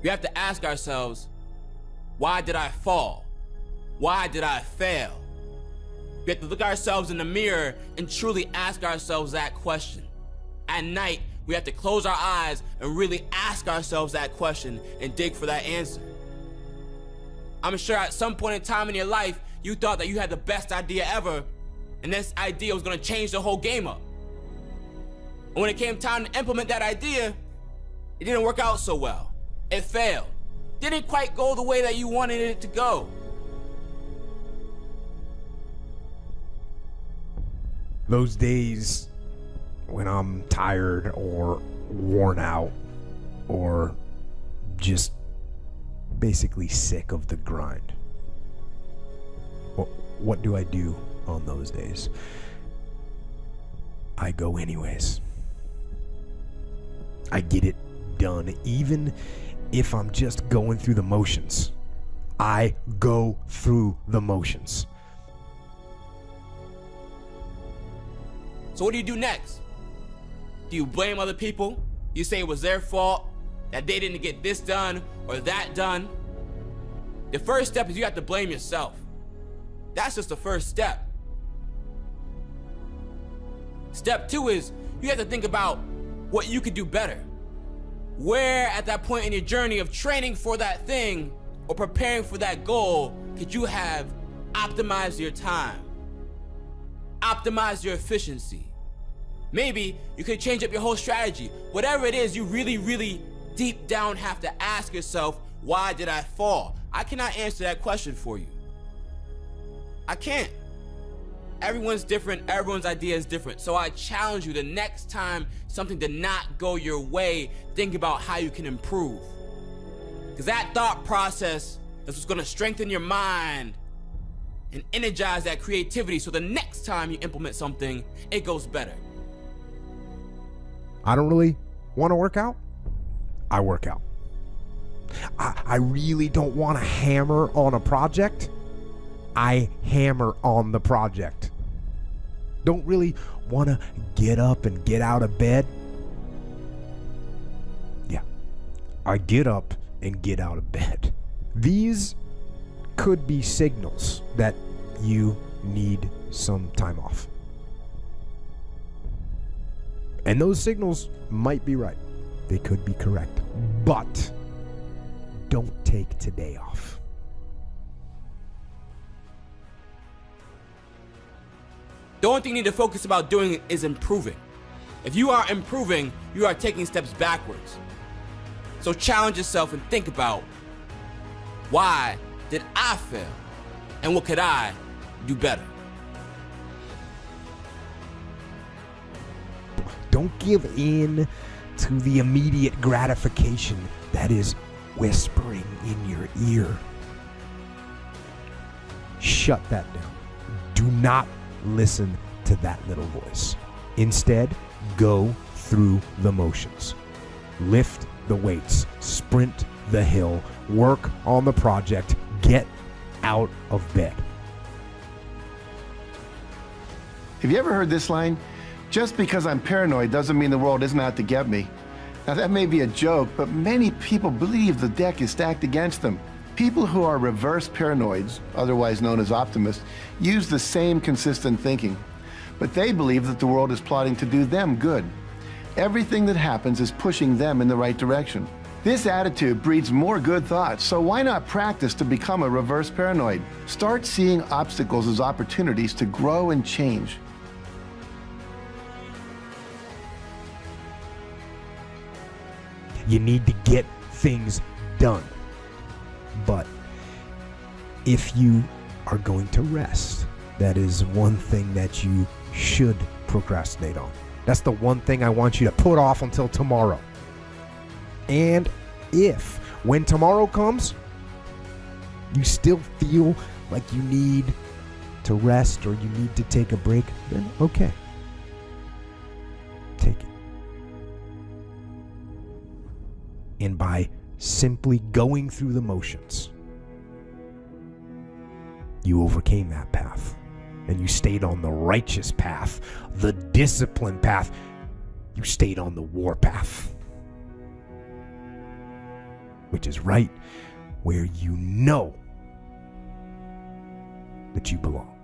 We have to ask ourselves, why did I fall? Why did I fail? We have to look ourselves in the mirror and truly ask ourselves that question. At night, we have to close our eyes and really ask ourselves that question and dig for that answer. I'm sure at some point in time in your life, you thought that you had the best idea ever, and this idea was gonna change the whole game up. And when it came time to implement that idea, it didn't work out so well. It failed. Didn't quite go the way that you wanted it to go. Those days when I'm tired or worn out or just basically sick of the grind. What do I do on those days? I go anyways. I get it done, even if I'm just going through the motions. I go through the motions. So what do you do next? Do you blame other people? You say it was their fault, that they didn't get this done or that done? The first step is you have to blame yourself. That's just the first step. Step 2 is you have to think about what you could do better. Where at that point in your journey of training for that thing or preparing for that goal could you have optimized your time? Optimize your efficiency. Maybe you could change up your whole strategy. Whatever it is, you really deep down have to ask yourself, why did I fall? I cannot answer that question for you. I can't. Everyone's different, everyone's idea is different. So I challenge you, the next time something did not go your way, think about how you can improve. Because that thought process is what's gonna strengthen your mind and energize that creativity so the next time you implement something, it goes better. I don't really want to work out. I work out. I really don't want to hammer on a project. I hammer on the project. Don't really want to get up and get out of bed. Yeah, I get up and get out of bed. These could be signals that you need some time off. And those signals might be right. They could be correct. But don't take today off. The only thing you need to focus about doing is improving. If you are improving, you are taking steps backwards. So challenge yourself and think about, why did I fail? And what could I do better? Don't give in to the immediate gratification that is whispering in your ear. Shut that down. Do not listen to that little voice. Instead, go through the motions. Lift the weights, sprint the hill, work on the project, get out of bed. Have you ever heard this line? Just because I'm paranoid doesn't mean the world isn't out to get me. Now that may be a joke, but many people believe the deck is stacked against them. People who are reverse paranoids, otherwise known as optimists, use the same consistent thinking. But they believe that the world is plotting to do them good. Everything that happens is pushing them in the right direction. This attitude breeds more good thoughts, so why not practice to become a reverse paranoid? Start seeing obstacles as opportunities to grow and change. You need to get things done. But if you are going to rest, that is one thing that you should procrastinate on. That's the one thing I want you to put off until tomorrow. And if, when tomorrow comes, you still feel like you need to rest or you need to take a break, then okay. Take it. And by simply going through the motions, you overcame that path. And you stayed on the righteous path, the disciplined path. You stayed on the war path. which is right where you know that you belong.